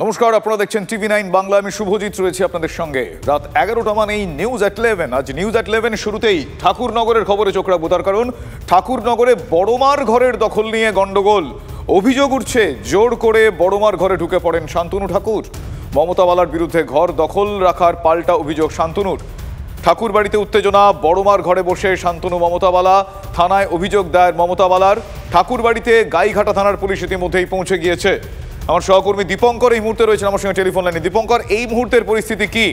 নমস্কার, আপনারা দেখছেন TV9 বাংলা। আমি শুভজিৎ রয়েছি আপনাদের সঙ্গে। রাত 11টা মানেই নিউজ এট 11। আজ নিউজ এট 11 শুরুতেই ঠাকুরনগরের খবরে চোখ রাখবো, তার কারণ ঠাকুরনগরে বড়মার ঘরের দখল নিয়ে গন্ডগোল। অভিযোগ উঠছে জোর করে বড়মার ঘরে ঢুকে পড়েন শান্তনু ঠাকুর। মমতা বালার বিরুদ্ধে ঘর দখল রাখার পাল্টা অভিযোগ শান্তনুর। ঠাকুর বাড়িতে উত্তেজনা, বড়মার ঘরে বসে শান্তনু মমতা বালা। থানায় অভিযোগ দায়ের মমতা বালার। ঠাকুর বাড়িতে গাইঘাটা থানার পুলিশ ইতিমধ্যেই পৌঁছে গিয়েছে। আমার সহকর্মী দীপঙ্কর এই মুহূর্তে রয়েছেন আমার সঙ্গে টেলিফোন লাইনে। দীপঙ্কর, এই মুহূর্তের পরিস্থিতি কি?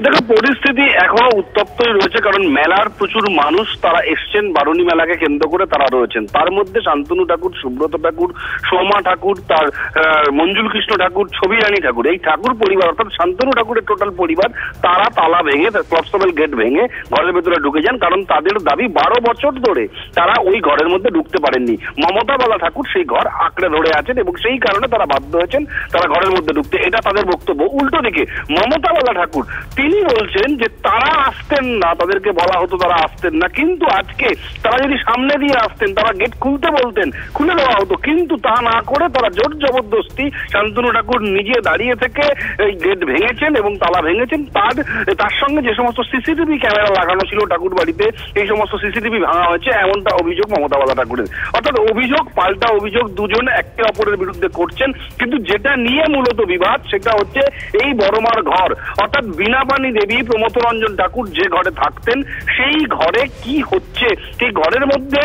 দেখো, পরিস্থিতি এখনো উত্তপ্তই রয়েছে, কারণ মেলার প্রচুর মানুষ তারা এসছেন, বারুণী মেলাকে কেন্দ্র করে তারা রয়েছেন। তার মধ্যে শান্তনু ঠাকুর, সুব্রত ঠাকুর, সোমা ঠাকুর, তার মঞ্জুল কৃষ্ণ ঠাকুর, ছবি রানী ঠাকুর, এই ঠাকুর পরিবার অর্থাৎ শান্তনু ঠাকুরের টোটাল পরিবার তারা তালা ভেঙে, ক্লবসবেল গেট ভেঙে ঘরের ভেতরে ঢুকে যান। কারণ তাদের দাবি 12 বছর ধরে তারা ওই ঘরের মধ্যে ঢুকতে পারেননি। মমতা বালা ঠাকুর সেই ঘর আঁকড়ে ধরে আছেন এবং সেই কারণে তারা বাধ্য হয়েছেন তারা ঘরের মধ্যে ঢুকতে। এটা তাদের বক্তব্য। উল্টো দিকে মমতা বালা ঠাকুর তিনি বলছেন যে তারা আসতেন না, তাদেরকে বলা হতো তারা আসতেন না, কিন্তু আজকে তারা যদি সামনে দিয়ে আসতেন, তারা গেট খুলতে বলতেন, খুলে দেওয়া হতো, কিন্তু তা না করে তারা জোর জবরদস্তি শান্তনু ঠাকুর নিজে দাঁড়িয়ে থেকে এই গেট ভেঙেছেন এবং তালা ভেঙেছেন। তার সঙ্গে যে সমস্ত সিসিটিভি ক্যামেরা লাগানো ছিল ঠাকুর বাড়িতে, এই সমস্ত সিসিটিভি ভাঙা হয়েছে, এমনটা অভিযোগ মমতা বালা ঠাকুরের। অর্থাৎ অভিযোগ পাল্টা অভিযোগ, দুজন একে অপরের বিরুদ্ধে করছেন। কিন্তু যেটা নিয়ে মূলত বিবাদ সেটা হচ্ছে এই বড়মার ঘর, অর্থাৎ বীণাপাণি দেবী প্রমথ রঞ্জন ঠাকুর যে ঘরে থাকতেন সেই ঘরে কি হচ্ছে, সেই ঘরের মধ্যে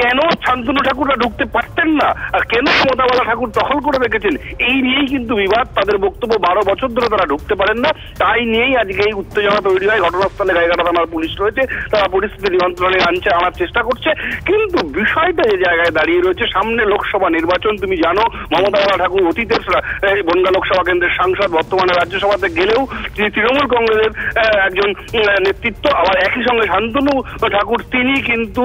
কেন শান্তনু ঠাকুররা ঢুকতে পারতেন না আর কেন মমতা বালা ঠাকুর দখল করে রেখেছেন, এই নিয়েই কিন্তু বিবাদ। তাদের বক্তব্য 12 বছর ধরে তারা ঢুকতে পারেন না, তাই নিয়েই আজকে এই উত্তেজনা তৈরি হয়। ঘটনাস্থলে গাইঘাটা থানার পুলিশ রয়েছে, তারা পরিস্থিতি নিয়ন্ত্রণে আনার চেষ্টা করছে। কিন্তু বিষয়টা যে জায়গায় দাঁড়িয়ে রয়েছে, সামনে লোকসভা নির্বাচন। তুমি জানো মমতা বালা ঠাকুর অতীতের বনগাঁ লোকসভা কেন্দ্রের সাংসদ, বর্তমানে রাজ্যসভাতে গেলেও তিনি তৃণমূল কংগ্রেসের একজন নেতৃত্ব। আবার একই সঙ্গে শান্তনু ঠাকুর তিনি কিন্তু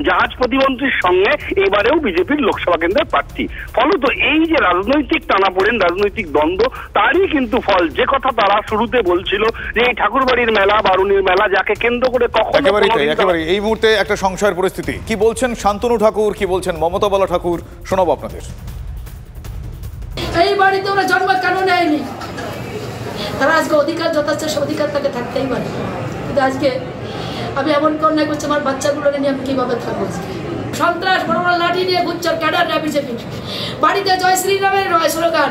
জাহাজ প্রতিমন্ত্রীর সঙ্গে এবারেও বিজেপির লোকসভা কেন্দ্রের প্রার্থী। ফলত এই যে রাজনৈতিক টানাপোড়েন, রাজনৈতিক দ্বন্দ্ব, তারই কিন্তু ফল। যে কথা তারা শুরুতে বলছিল যে এই ঠাকুরবাড়ির মেলা, বারুণীর মেলা, যাকে কেন্দ্র করে কখনো একেবারে এই মুহূর্তে একটা সংশয়ের পরিস্থিতি। কি বলছেন শান্তনু ঠাকুর, কি বলছেন মমতা বালা ঠাকুর, শোনাবো আপনাদের। এই বাড়িতে ওরা জন্ম কেন নেয়নি? তারা আজকে অধিকার যথার্থ সে অধিকার তাকে থাকতেই পারে, কিন্তু আজকে আমি এমন অন্যায় করছি, আমার বাচ্চাগুলো নিয়ে আমি কিভাবে থাকবো? সন্ত্রাস বড় বড় লাঠি নিয়ে ঘুরছে ক্যাডাররা বিজেপির। বাড়িতে জয় শ্রীরামের নয় স্লোগান,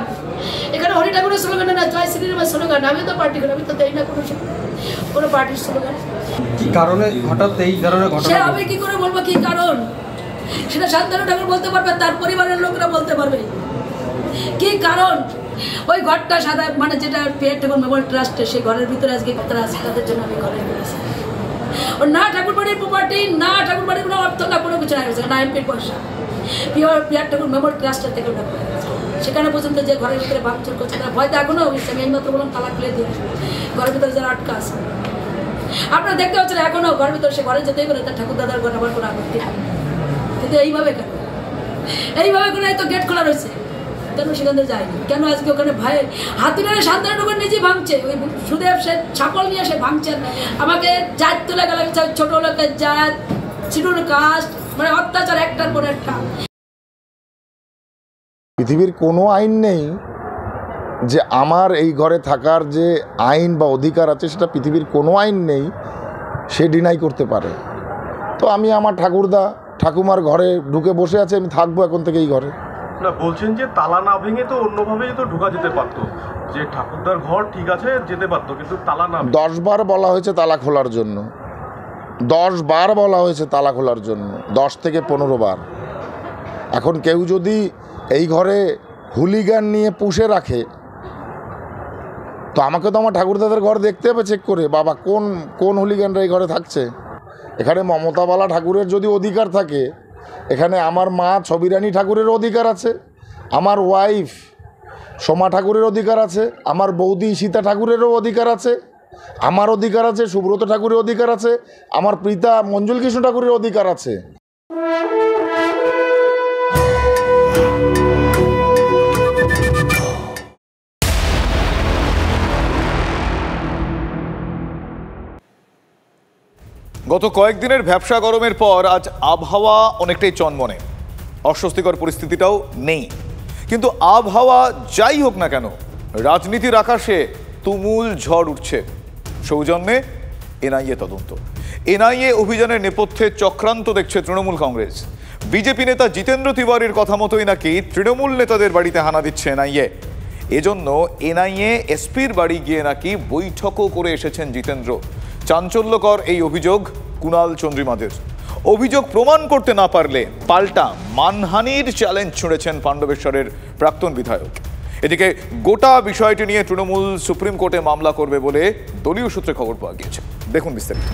এখানে হরি ঠাকুরের স্লোগান না, জয় শ্রীরামের স্লোগান। আমি তো পার্টি করি, আমি তো দেই না কোনো পার্টির স্লোগান। কি কারণে হঠাৎ এই ধরনের ঘটনা? সে আমি কি করে বলবো কি কারণ? সেটা শান্তনু ঠাকুর বলতে পারবে, তার পরিবারের লোকরা বলতে পারবে কি কারণ। ওই ঘরটা সাদা মানে যেটা পেট এবং মেমোরিয়াল ট্রাস্টে, সেই ঘরের ভিতরে আজকে তারা আছে, তাদের জন্য আমি ঘরে করেছি। ওর না ঠাকুরবাড়ির প্রপার্টি, না ঠাকুরবাড়ির কোনো অর্থ, না কোনো কিছু না এমপির পয়সা, পিয়ার ঠাকুর মেমোরিয়াল ট্রাস্টের থেকে ওটা সেখানে পর্যন্ত যে ঘরের ভিতরে ভাঙচুর করছে তারা ভয়তে এখনো হয়েছে। আমি এইমাত্র বললাম তালা খুলে দিয়ে ঘরের ভিতরে যারা আটকা আছে আপনারা দেখতে পাচ্ছেন এখনো ঘরের ভিতরে, সে ঘরে যেতেই পারে, তার ঠাকুর দাদার ঘর আবার কোনো আপত্তি হয়। কিন্তু এইভাবে কেন, এইভাবে কোনো তো গেট খোলা রয়েছে কেন সেখানে যায়নি? কেন আজকে ওখানে ভাই হাতিনারে শান্তনু ঠাকুর নিজেই ভাঙছে? ওই সুদেব সে ছাপল নিয়ে সে ভাঙছেন। আমাকে জাত তুলে গেল, ছোট লোকের জাত, শিডিউল কাস্ট, মানে অত্যাচার একটার পর একটা। পৃথিবীর কোনো আইন নেই যে আমার এই ঘরে থাকার যে আইন বা অধিকার আছে, সেটা পৃথিবীর কোনো আইন নেই সে ডিনাই করতে পারে। তো আমি আমার ঠাকুরদা ঠাকুমার ঘরে ঢুকে বসে আছে, আমি থাকবো এখন থেকে এই ঘরে। না, বলছেন যে তালা না ভেঙে তো অন্যভাবেই তো ঢোকা যেতে পারতো, যে ঠাকুরদার ঘর ঠিক আছে যেতে পারতো, কিন্তু তালা না। 10 বার বলা হয়েছে তালা খোলার জন্য, 10 বার বলা হয়েছে তালা খোলার জন্য, 10 থেকে 15 বার। এখন কেউ যদি এই ঘরে হুলিগান নিয়ে পুষে রাখে, তো আমাকে তো আমার ঠাকুরদাদের ঘর দেখতে হবে চেক করে, বাবা কোন হুলিগানরা এই ঘরে থাকছে। এখানে মমতা বালা ঠাকুরের যদি অধিকার থাকে, এখানে আমার মা ছবি রানী ঠাকুরের অধিকার আছে, আমার ওয়াইফ সোমা ঠাকুরের অধিকার আছে, আমার বৌদি সীতা ঠাকুরেরও অধিকার আছে, আমার অধিকার আছে, সুব্রত ঠাকুরের অধিকার আছে, আমার পিতা মঞ্জুল কৃষ্ণ ঠাকুরের অধিকার আছে। গত কয়েকদিনের ভ্যাপসা গরমের পর আজ আবহাওয়া অনেকটাই চনমনে, অস্বস্তিকর পরিস্থিতিটাও নেই। কিন্তু আবহাওয়া যাই হোক না কেন, রাজনীতির আকাশে তুমুল ঝড় উঠছে। সৌজন্যে এনআইএ তদন্ত। এনআইএ অভিযানের নেপথ্যে চক্রান্ত দেখছে তৃণমূল কংগ্রেস। বিজেপি নেতা জিতেন্দ্র তিওয়ারির কথা মতোই নাকি তৃণমূল নেতাদের বাড়িতে হানা দিচ্ছে এনআইএ। এজন্য এনআইএ এসপির বাড়ি গিয়ে নাকি বৈঠকও করে এসেছেন জিতেন্দ্র। চাঞ্চল্যকর এই অভিযোগ কুণাল চন্দ্রিমাদের। অভিযোগ প্রমাণ করতে না পারলে পাল্টা মানহানির চ্যালেঞ্জ ছুঁড়েছেন পাণ্ডবেশ্বরের প্রাক্তন বিধায়ক। এদিকে গোটা বিষয়টি নিয়ে তৃণমূল সুপ্রিম কোর্টে মামলা করবে বলে দলীয় সূত্রে খবর পাওয়া গিয়েছে। দেখুন বিস্তারিত।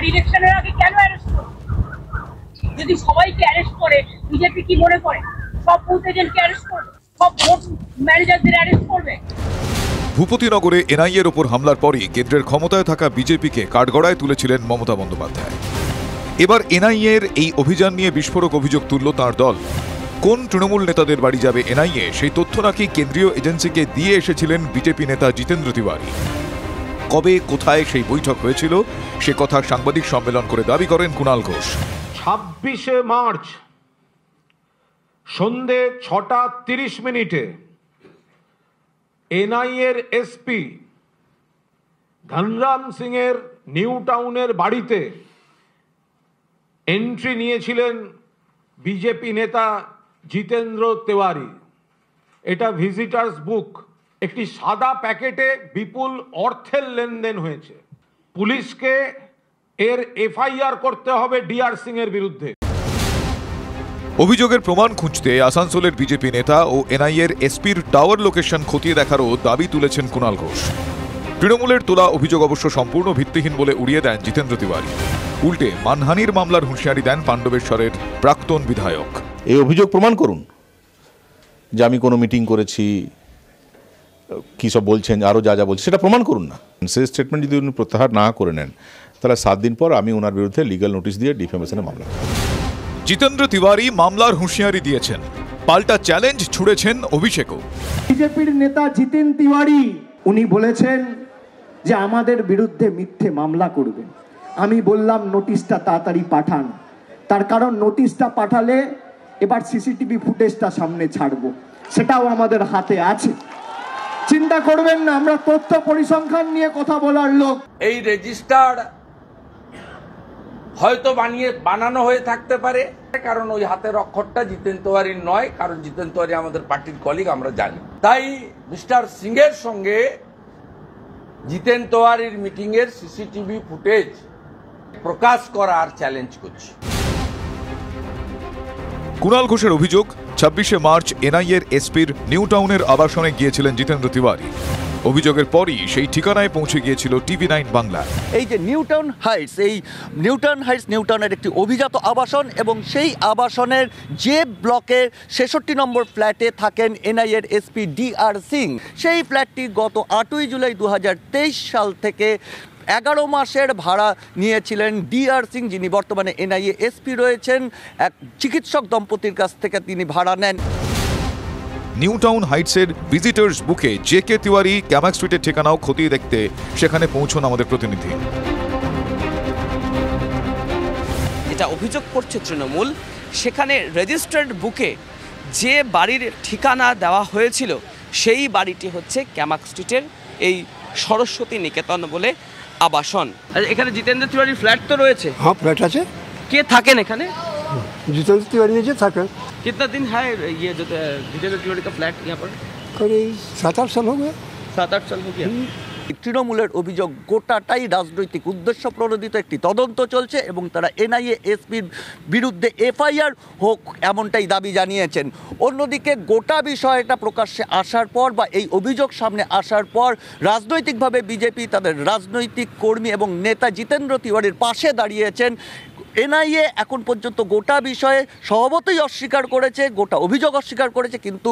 ইলেকশনের আগে কেন অ্যারেস্ট করে? যদি সবাইকে অ্যারেস্ট করে, বিজেপি কি মনে করে সব বুথ এজেন্টকে অ্যারেস্ট করবে, সব ভোট ম্যানেজারদের অ্যারেস্ট করবে? ভূপতিনগরে এনআইএর ওপর হামলার পরই কেন্দ্রের ক্ষমতায় থাকা বিজেপিকে কাঠগড়ায় তুলেছিলেন মমতা বন্দ্যোপাধ্যায়। এবার এনআইএর এই অভিযান নিয়ে বিস্ফোরক অভিযোগ তুলল তাঁর দল। কোন তৃণমূল নেতাদের বাড়ি যাবে এনআইএ, সেই তথ্য নাকি কেন্দ্রীয় এজেন্সিকে দিয়ে এসেছিলেন বিজেপি নেতা জিতেন্দ্র তিওয়ারি। কবে কোথায় সেই বৈঠক হয়েছিল সে কথা সাংবাদিক সম্মেলন করে দাবি করেন কুণাল ঘোষ। 26শে মার্চ সন্ধে 6:30 এনআইএর এসপি ধনরাম সিং এর নিউ টাউনের বাড়িতে এন্ট্রি নিয়েছিলেন বিজেপি নেতা জিতেন্দ্র তিওয়ারি। এটা ভিজিটার্স বুক। একটি সাদা প্যাকেটে বিপুল অর্থের লেনদেন হয়েছে। পুলিশকে এর এফআইআর করতে হবে ডিআর সিং এর বিরুদ্ধে। অভিযোগের প্রমাণ খুঁজতে আসানসোলের বিজেপি নেতা ও এনআইএর এসপির টাওয়ার লোকেশন খতিয়ে দেখারও দাবি তুলেছেন কুণাল ঘোষ। তৃণমূলের তোলা অভিযোগ অবশ্য সম্পূর্ণ ভিত্তিহীন বলে উড়িয়ে দেন জিতেন্দ্র তিওয়ারি। উল্টে মানহানির মামলার হুঁশিয়ারি দেন পাণ্ডবেশ্বরের প্রাক্তন বিধায়ক। এই অভিযোগ প্রমাণ করুন যে আমি কোনো মিটিং করেছি, কী সব বলছেন, আরও যা যা বলছে সেটা প্রমাণ করুন না। সেই স্টেটমেন্ট যদি উনি প্রত্যাহার না করে নেন, তাহলে 7 দিন পর আমি ওনার বিরুদ্ধে লিগ্যাল নোটিশ দিয়ে ডিফেমেশনের মামলা। জিতেন্দ্র তিওয়ারি মামলার হুঁশিয়ারি দিয়েছেন, পাল্টা চ্যালেঞ্জ ছুড়েছেন অভিষেকও। বিজেপির নেতা জিতেন তিওয়ারি উনি বলেছেন যে আমাদের বিরুদ্ধে মিথ্যে মামলা করবেন। আমি বললাম নোটিশটা তাড়াতাড়ি পাঠান, তার কারণ নোটিশটা পাঠালে এবার সিসিটিভি ফুটেজটা সামনে ছাড়বো, সেটাও আমাদের হাতে আছে। চিন্তা করবেন না, আমরা তথ্য পরিসংখ্যান নিয়ে কথা বলার লোক। এই রেজিস্টার হয়তো বানানো হয়ে থাকতে পারে, কারণ ওই হাতের অক্ষরটা জিতেন তিওয়ারির নয়, কারণ জিতেন তিওয়ারি আমাদের পার্টির কলিগ, আমরা জানি। তাই মিস্টার সিং এর সঙ্গে জিতেন তিওয়ারির মিটিং এর সিসিটিভি ফুটেজ প্রকাশ করার চ্যালেঞ্জ করছি। কুণাল ঘোষের অভিযোগ, 26শে মার্চ এনআইএর এসপির নিউ টাউনের আবাসনে গিয়েছিলেন জিতেন্দ্র তিওয়ারি। অভিযোগের পরই সেই ঠিকানায় পৌঁছে গিয়েছিল TV9 বাংলা। এই যে নিউটাউন হাইটস, এই নিউটাউন হাইটস নিউটাউনের একটি অভিজাত আবাসন, এবং সেই আবাসনের যে ব্লকের 66 নম্বর ফ্ল্যাটে থাকেন এনআইএর এসপি ডিআর সিং, সেই ফ্ল্যাটটি গত 8ই জুলাই 2023 সাল থেকে 11 মাসের ভাড়া নিয়েছিলেন ডিআর সিং, যিনি বর্তমানে এনআইএ এসপি রয়েছেন। এক চিকিৎসক দম্পতির কাছ থেকে তিনি ভাড়া নেন। নিউ টাউন হাইটসের ভিজিটার্স বুকে জেকে তিওয়ারি ক্যামাক স্ট্রিটের ঠিকানাও খতিয়ে দেখতে সেখানে পৌঁছন আমাদের প্রতিনিধি। যেটা অভিযোগ করছে তৃণমূল, সেখানে রেজিস্টার্ড বুকে যে বাড়ির ঠিকানা দেওয়া হয়েছিল সেই বাড়িটি হচ্ছে ক্যামাক স্ট্রিটের এই সরস্বতী নিকেতন বলে আবাসন। এখানে জিতেন্দ্র তিওয়ারির ফ্ল্যাট তো রয়েছে? হ্যাঁ, ফ্ল্যাট আছে। কে থাকেন এখানে? जितेंद्र तिवारी जी थाकें। कितना दिन है ये जो जितेंद्र तिवारी का फ्लैट यहाँ पर? करीब 7-8 साल हो गए। 7-8 साल हो गया। তৃণমূলের অভিযোগ, গোটাটাই রাজনৈতিক উদ্দেশ্য প্রণোদিত একটি তদন্ত চলছে এবং তারা এনআইএ এসপির বিরুদ্ধে এফআইআর হোক এমনটাই দাবি জানিয়েছেন। অন্যদিকে গোটা বিষয়টা প্রকাশ্যে আসার পর বা এই অভিযোগ সামনে আসার পর রাজনৈতিকভাবে বিজেপি তাদের রাজনৈতিক কর্মী এবং নেতা জিতেন্দ্র তিওয়ারির পাশে দাঁড়িয়েছেন। এনআইএ এখন পর্যন্ত গোটা বিষয়ে স্বভাবতই অস্বীকার করেছে, গোটা অভিযোগ অস্বীকার করেছে, কিন্তু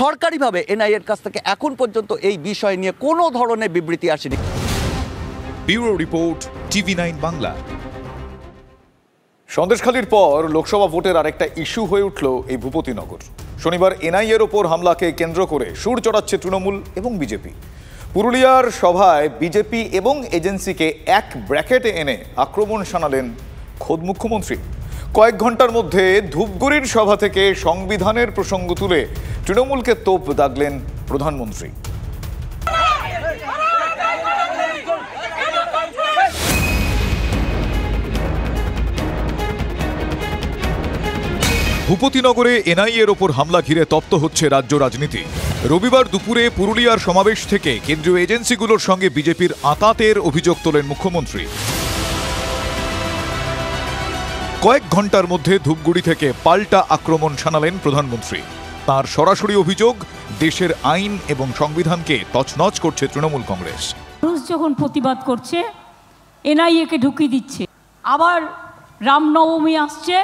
সরকারিভাবে এনআইএর কাছ থেকে এখন পর্যন্ত এই বিষয় নিয়ে কোনো ধরনের বিবৃতি আসেনি। Bureau report, TV9 Bangla. সন্দেশখালির পর লোকসভা ভোটের আরেকটা ইস্যু হয়ে উঠল এই ভূপতিনগর। শনিবার এনআইএর ওপর হামলাকে কেন্দ্র করে সুর চড়াচ্ছে তৃণমূল এবং বিজেপি। পুরুলিয়ার সভায় বিজেপি এবং এজেন্সিকে এক ব্র্যাকেটে এনে আক্রমণ শানালেন খোদ মুখ্যমন্ত্রী। কয়েক ঘন্টার মধ্যে ধূপগুড়ির সভা থেকে সংবিধানের প্রসঙ্গ তুলে তৃণমূলকে তোপ দাগলেন প্রধানমন্ত্রী। ভূপতিনগরে এনআইএর ওপর হামলা ঘিরে তপ্ত হচ্ছে রাজ্য রাজনীতি। রবিবার দুপুরে পুরুলিয়ার সমাবেশ থেকে কেন্দ্রীয় এজেন্সিগুলোর সঙ্গে বিজেপির আঁতাতের অভিযোগ তোলেন মুখ্যমন্ত্রী। কয়েক ঘন্টার মধ্যে ধূপগুড়ি থেকে পাল্টা আক্রমণ শানালেন প্রধানমন্ত্রী। তার সরাসরি অভিযোগ, দেশের আইন এবং সংবিধানকে তছনছ করছে তৃণমূল কংগ্রেস। মানুষ যখন প্রতিবাদ করছে, এনআইএকে ঢুকিয়ে দিচ্ছে। আবার রামনবমী আসছে,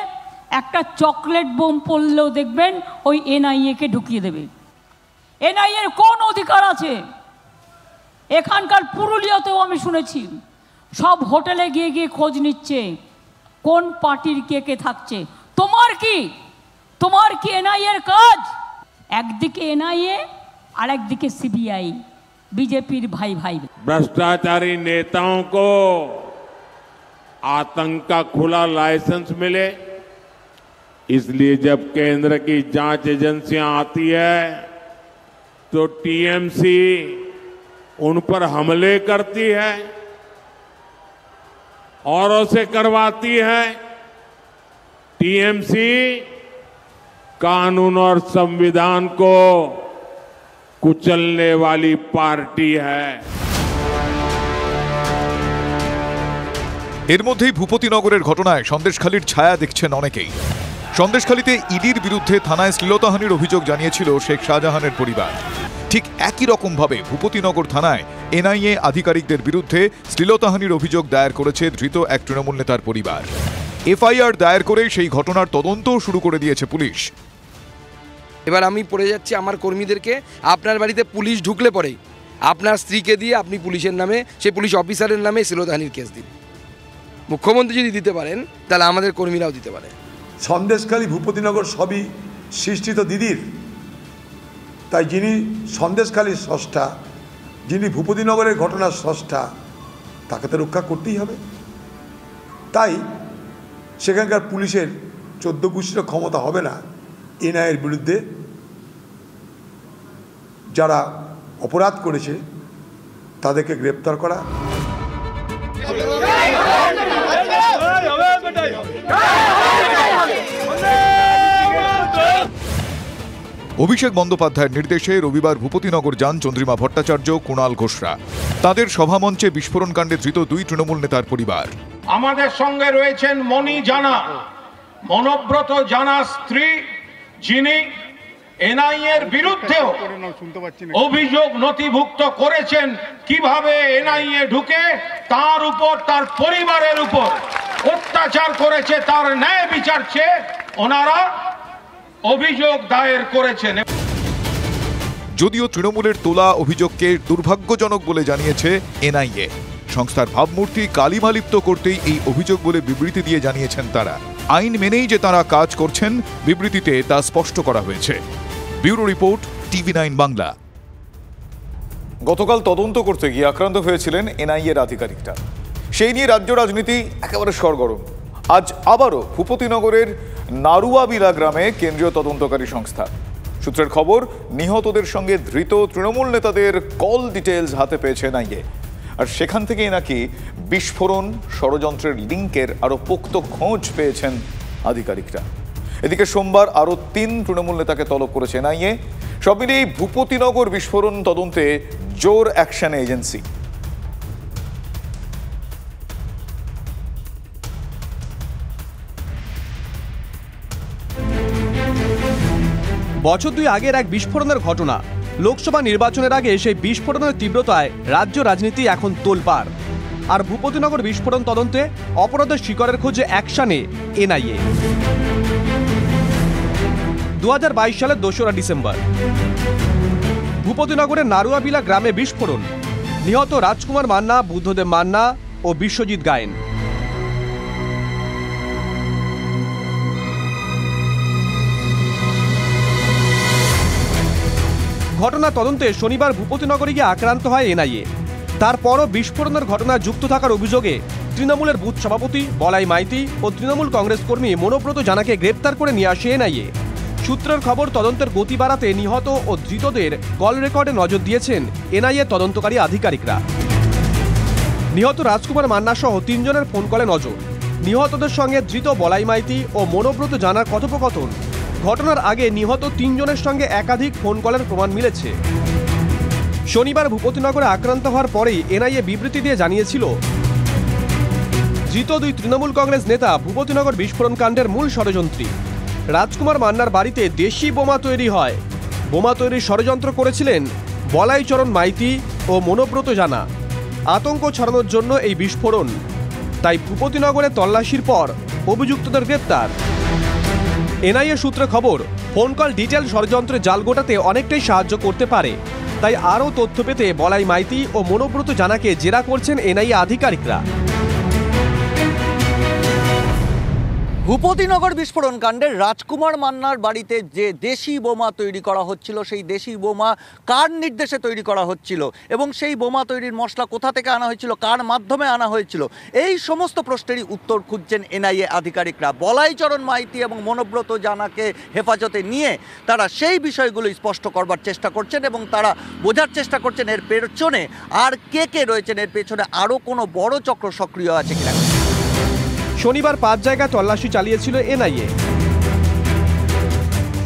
একটা চকলেট বোম পড়লেও দেখবেন ওই এনআইএকে ঢুকিয়ে দেবে। এনআইএর কোন অধিকার আছে? এখানকার পুরুলিয়াতেও আমি শুনেছি সব হোটেলে গিয়ে গিয়ে খোঁজ নিচ্ছে কোন পার্টির কে কে থাকছে। তোমার কি এনআইএর কাজ? একদিকে এনআইএ আর একদিকে सीबीआई, बीजेपी भाई भाई। भ्रष्टाचारी नेताओं को आतंक का खुला लाइसेंस मिले, इसलिए जब केंद्र की जांच एजेंसियां आती है तो टीएमसी उन पर हमले करती है, औरों से करवाती है। टीएमसी कानून और संविधान को कुचलने वाली पार्टी है। এর মধ্যেই ভূপতিনগরের ঘটনায় সন্দেশখালীর ছায়া দেখছেন অনেকেই। সন্দেশখালীতে ইডির বিরুদ্ধে থানায় শ্লীলতাহানির অভিযোগ জানিয়েছিল শেখ শাহজাহানের পরিবার। ঠিক একই রকমভাবে ভূপতিনগর থানায় এনআইএ আধিকারিকদের বিরুদ্ধে শ্লীলতাহানির অভিযোগ দায়ের করেছে ধৃত এক তৃণমূল নেতার পরিবার। এফআইআর দায়ের করে সেই ঘটনার তদন্ত শুরু করে দিয়েছে পুলিশ। এবার আমি পড়ে যাচ্ছি আমার কর্মীদেরকে, আপনার বাড়িতে পুলিশ ঢুকলে পরে আপনার স্ত্রীকে দিয়ে আপনি পুলিশের নামে, সেই পুলিশ অফিসারের নামে শ্লীলতাহানির কেস দিন। মুখ্যমন্ত্রী যদি দিতে পারেন তাহলে আমাদের কর্মীরাও দিতে পারে। সন্দেশখালী ভূপতিনগর সবই সৃষ্টিত দিদির, তাই যিনি সন্দেশখালীর স্রষ্টা, যিনি ভূপতিনগরের ঘটনার স্রষ্টা, তাকে তো রক্ষা করতেই হবে। তাই সেখানকার পুলিশের 14 গোষ্ঠীর ক্ষমতা হবে না এনআইএর বিরুদ্ধে যারা অপরাধ করেছে তাদেরকে গ্রেপ্তার করা। অভিষেক বন্দ্যোপাধ্যায়ের নির্দেশে রবিবার ভূপতিনগর যান চন্দ্রিমা ভট্টাচার্য, কুণাল ঘোষরা। তাদের সভামঞ্চে বিস্ফোরণকাণ্ডে ধৃত 2 তৃণমূল নেতার পরিবার। আমাদের সঙ্গে রয়েছেন মণি জানা, মনোব্রত জানা স্ত্রী, যিনি এনআইএর বিরুদ্ধেও অভিযোগ নথিভুক্ত করেছেন কিভাবে এনআইএ ঢুকে তার উপর, তার পরিবারের উপর অত্যাচার করেছে, তার ন্যায় বিচার চেয়ে ওনারা অভিযোগ দায়ের করেছেন। যদিও তৃণমূলের তোলা অভিযোগকে দুর্ভাগ্যজনক বলে জানিয়েছে এনআইএ। সংস্থার ভাবমূর্তি কালিমালিপ্ত করতেই এই অভিযোগ বলে বিবৃতি দিয়ে জানিয়েছেন তারা। আইন মেনেই যে তারা কাজ করছেন, বিবৃতিতে তা স্পষ্ট করা হয়েছে। Bureau report, TV9 Bangla. গতকাল তদন্ত করতে গিয়ে আক্রান্ত হয়েছিলেন এনআইএর আধিকারিকরা। সেই নিয়ে রাজ্য রাজনীতি একেবারে সরগরম। আজ আবারও ভূপতিনগরের নারুয়াবিলা গ্রামে কেন্দ্রীয় তদন্তকারী সংস্থা। সূত্রের খবর, নিহতদের সঙ্গে ধৃত তৃণমূল নেতাদের কল ডিটেলস হাতে পেয়েছে এনআইএ। আর সেখান থেকেই নাকি বিস্ফোরণ ষড়যন্ত্রের লিঙ্কের আরও পোক্ত খোঁজ পেয়েছেন আধিকারিকরা। এদিকে সোমবার আরও 3 তৃণমূল নেতাকে তলব করেছে এনআইএ। সব মিলিয়ে ভূপতিনগর বিস্ফোরণ তদন্তে জোর অ্যাকশন এজেন্সি। বছর 2 আগের এক বিস্ফোরণের ঘটনা। লোকসভা নির্বাচনের আগে সেই বিস্ফোরণের তীব্রতায় রাজ্য রাজনীতি এখন তোলপাড়। আর ভূপতিনগর বিস্ফোরণ তদন্তে অপরাধের শিকারের খোঁজে অ্যাকশনে এনআইএ। 2022 সালের 2রা ডিসেম্বর ভূপতিনগরের নারুয়াবিলা গ্রামে বিস্ফোরণ। নিহত রাজকুমার মান্না, বুদ্ধদেব মান্না ও বিশ্বজিৎ গায়েন। ঘটনা তদন্তে শনিবার ভূপতিনগরে গিয়ে আক্রান্ত হয় এনআইএ। তারপরও বিস্ফোরণের ঘটনায় যুক্ত থাকার অভিযোগে তৃণমূলের বুথ সভাপতি বলাই মাইতি ও তৃণমূল কংগ্রেস কর্মী মনোব্রত জানাকে গ্রেপ্তার করে নিয়ে আসে এনআইএ। সূত্রের খবর, তদন্তের গতি বাড়াতে নিহত ও ধৃতদের কল রেকর্ডে নজর দিয়েছেন এনআইএ তদন্তকারী আধিকারিকরা। নিহত রাজকুমার মান্না সহ 3 জনের ফোন কলে নজর। নিহতদের সঙ্গে ধৃত বলাই মাইতি ও মনোব্রত জানার কথোপকথন। ঘটনার আগে নিহত 3 জনের সঙ্গে একাধিক ফোন কলের প্রমাণ মিলেছে। শনিবার ভূপতিনগরে আক্রান্ত হওয়ার পরেই এনআইএ বিবৃতি দিয়ে জানিয়েছিল, ধৃত 2 তৃণমূল কংগ্রেস নেতা ভূপতিনগর বিস্ফোরণ কাণ্ডের মূল ষড়যন্ত্রী। রাজকুমার মান্নার বাড়িতে দেশি বোমা তৈরি হয়। বোমা তৈরির ষড়যন্ত্র করেছিলেন বলাইচরণ মাইতি ও মনোব্রত জানা। আতঙ্ক ছড়ানোর জন্য এই বিস্ফোরণ। তাই ভূপতিনগরে তল্লাশির পর অভিযুক্তদের গ্রেপ্তার। এনআইএ সূত্রে খবর, ফোন কল ডিটেল ষড়যন্ত্রে জাল গোটাতে অনেকটাই সাহায্য করতে পারে। তাই আরও তথ্য পেতে বলাই মাইতি ও মনোব্রত জানাকে জেরা করছেন এনআইএ আধিকারিকরা। ভূপতিনগর বিস্ফোরণ কাণ্ডে রাজকুমার মান্নার বাড়িতে যে দেশি বোমা তৈরি করা হচ্ছিল, সেই দেশি বোমা কার নির্দেশে তৈরি করা হচ্ছিল এবং সেই বোমা তৈরির মশলা কোথা থেকে আনা হয়েছিল, কার মাধ্যমে আনা হয়েছিল, এই সমস্ত প্রশ্নেরই উত্তর খুঁজছেন এনআইএ আধিকারিকরা। বলাইচরণ মাইতি এবং মনোব্রত জানাকে হেফাজতে নিয়ে তারা সেই বিষয়গুলো স্পষ্ট করবার চেষ্টা করছেন এবং তারা বোঝার চেষ্টা করছেন এর পেছনে আর কে রয়েছেন, এর পেছনে আরও কোনো বড় চক্র সক্রিয় আছে কিনা। শনিবার 5 জায়গায় তল্লাশি চালিয়েছিল এনআইএ।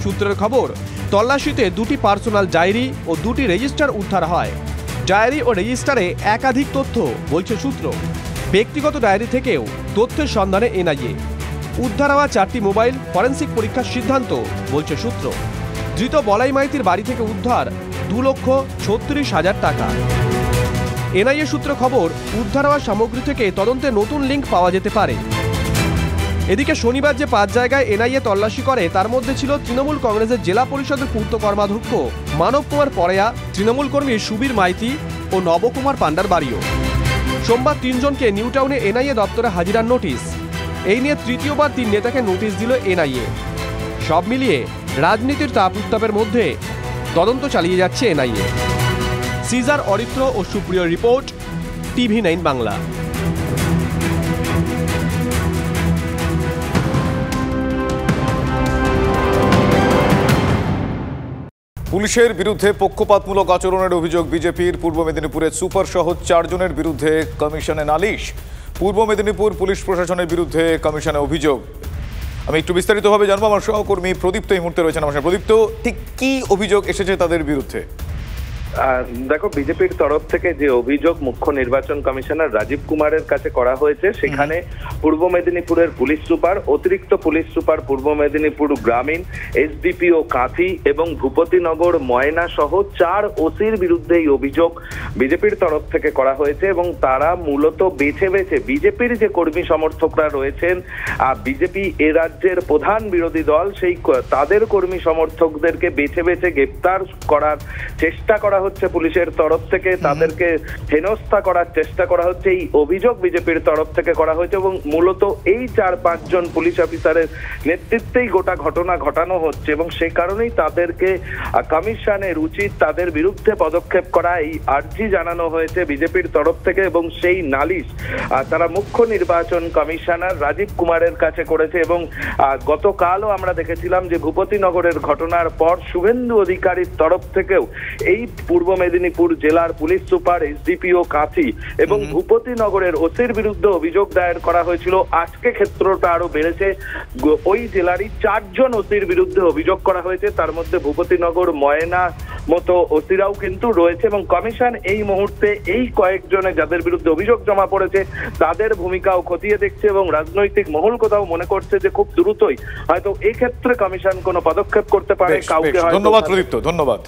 সূত্রের খবর, তল্লাশিতে 2টি পার্সোনাল ডায়েরি ও 2টি রেজিস্টার উদ্ধার হয়। ডায়েরি ও রেজিস্টারে একাধিক তথ্য, বলছে সূত্র। ব্যক্তিগত ডায়েরি থেকেও তথ্যের সন্ধানে এনআইএ। উদ্ধার হওয়া 4টি মোবাইল ফরেনসিক পরীক্ষার সিদ্ধান্ত, বলছে সূত্র। ধৃত বলাই মাইতির বাড়ি থেকে উদ্ধার 2,36,000 টাকা। এনআইএ সূত্রে খবর, উদ্ধার হওয়া সামগ্রী থেকে তদন্তে নতুন লিঙ্ক পাওয়া যেতে পারে। এদিকে শনিবার যে 5 জায়গায় এনআইএ তল্লাশি করে তার মধ্যে ছিল তৃণমূল কংগ্রেসের জেলা পরিষদের পূর্ত কর্মাধ্যক্ষ মানব কুমার পরেয়া, তৃণমূল কর্মী সুবীর মাইতি ও নবকুমার পান্ডার বাড়িও। সোমবার 3 জনকে নিউ টাউনে এনআইএ দপ্তরে হাজিরার নোটিশ। এই নিয়ে তৃতীয়বার 3 নেতাকে নোটিশ দিল এনআইএ। সব মিলিয়ে রাজনীতির তাপ উত্তাপের মধ্যে তদন্ত চালিয়ে যাচ্ছে এনআইএ। সিজার অরিত্র ও সুপ্রিয় রিপোর্ট, TV9 বাংলা। পুলিশের বিরুদ্ধে পক্ষপাতমূলক আচরণের অভিযোগ বিজেপির। পূর্ব মেদিনীপুরের সুপার সহ 4 জনের বিরুদ্ধে কমিশনে নালিশ। পূর্ব মেদিনীপুর পুলিশ প্রশাসনের বিরুদ্ধে কমিশনে অভিযোগ। আমি একটু বিস্তারিতভাবে জানবো, আমার সহকর্মী প্রদীপ্ত এই মুহূর্তে রয়েছেন আমার সাথে। প্রদীপ্ত, ঠিক কি অভিযোগ এসেছে তাদের বিরুদ্ধে? দেখো, বিজেপির তরফ থেকে যে অভিযোগ মুখ্য নির্বাচন কমিশনার রাজীব কুমারের কাছে করা হয়েছে, সেখানে পূর্ব মেদিনীপুরের পুলিশ সুপার, অতিরিক্ত পুলিশ সুপার পূর্ব মেদিনীপুর গ্রামীণ, এসডিপিও কাঁথি এবং ভূপতিনগর ময়না সহ 4 ওসির বিরুদ্ধে এই অভিযোগ বিজেপির তরফ থেকে করা হয়েছে। এবং তারা মূলত বেছে বেছে বিজেপির যে কর্মী সমর্থকরা রয়েছেন, বিজেপি এ রাজ্যের প্রধান বিরোধী দল, সেই তাদের কর্মী সমর্থকদেরকে বেছে বেছে গ্রেপ্তার করার চেষ্টা করা হচ্ছে পুলিশের তরফ থেকে, তাদেরকে হেনস্থা করার চেষ্টা করা হচ্ছে, এই অভিযোগ বিজেপির তরফ থেকে করা হয়েছে। এবং মূলত এই 4-5 জন পুলিশ অফিসারের নেতৃত্বেই গোটা ঘটনা ঘটানো হচ্ছে এবং সেই কারণেই তাদেরকে কমিশনের উচিত তাদের বিরুদ্ধে পদক্ষেপ করা, এই আর্জি জানানো হয়েছে বিজেপির তরফ থেকে। এবং সেই নালিশ তারা মুখ্য নির্বাচন কমিশনার রাজীব কুমারের কাছে করেছে। এবং গতকালও আমরা দেখেছিলাম যে ভূপতিনগরের ঘটনার পর শুভেন্দু অধিকারীর তরফ থেকেও এই পূর্ব মেদিনীপুর জেলার পুলিশ সুপার, এসডিপিও কাঁথি এবং ভূপতিনগরের ওসির বিরুদ্ধে অভিযোগ দায়ের করা হয়েছিল। আজকে ক্ষেত্রটা আরো বেড়েছে, ওই জেলারই 4 জন ওসির বিরুদ্ধে অভিযোগ করা হয়েছে, তার মধ্যে ভূপতিনগর ময়না মতো ওসিরাও কিন্তু রয়েছে। এবং কমিশন এই মুহূর্তে এই কয়েকজনে যাদের বিরুদ্ধে অভিযোগ জমা পড়েছে তাদের ভূমিকাও খতিয়ে দেখছে এবং রাজনৈতিক মহল কোথাও মনে করছে যে খুব দ্রুতই হয়তো এই ক্ষেত্রে কমিশন কোনো পদক্ষেপ করতে পারে। কাউকে ধন্যবাদ প্রদীপ্ত, ধন্যবাদ।